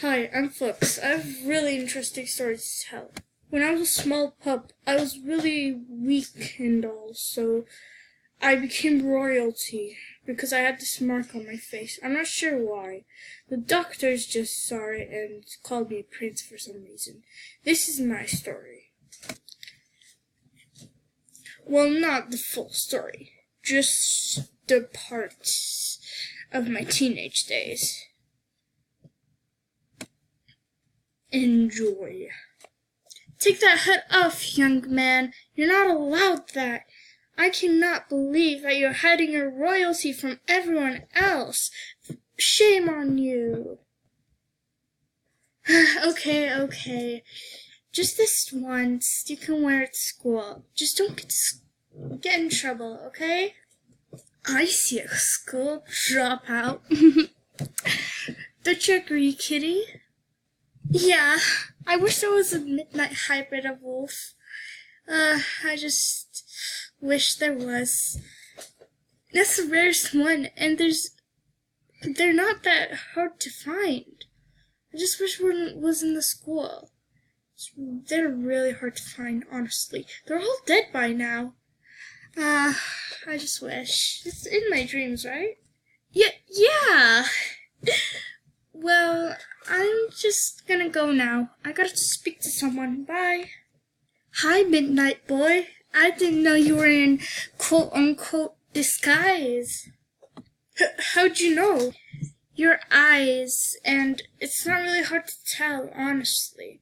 Hi, I'm Flux. I have a really interesting story to tell. When I was a small pup, I was really weak and all, so I became royalty because I had this mark on my face. I'm not sure why. The doctors just saw it and called me Prince for some reason. This is my story. Well, not the full story, just the parts of my teenage days. Enjoy. Take that hood off, young man. You're not allowed that. I cannot believe that you're hiding your royalty from everyone else. Shame on you. Okay. Just this once. You can wear it to school. Just don't get in trouble, okay? I see a school dropout. Don't you agree, kitty? Yeah, I wish there was a midnight hybrid of wolf. I just wish there was. That's the rarest one, and they're not that hard to find. I just wish one was in the school. They're really hard to find, honestly. They're all dead by now. I just wish. It's in my dreams, right? Yeah. Well, I'm just gonna go now. I gotta speak to someone. Bye. Hi, Midnight Boy. I didn't know you were in quote-unquote disguise. How'd you know? Your eyes, and it's not really hard to tell, honestly.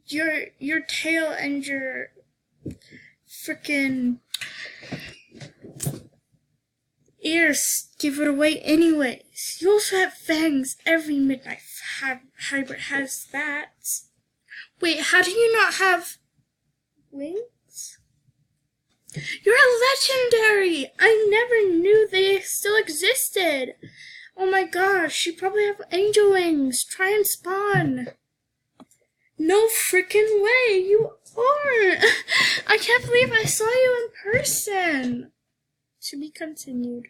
Your tail and your frickin' ears give it away anyways. You also have fangs. Every midnight hybrid has that. Wait, how do you not have wings? You're a legendary! I never knew they still existed. Oh my gosh, you probably have angel wings. Try and spawn. No frickin' way, you aren't. I can't believe I saw you in person. To be continued.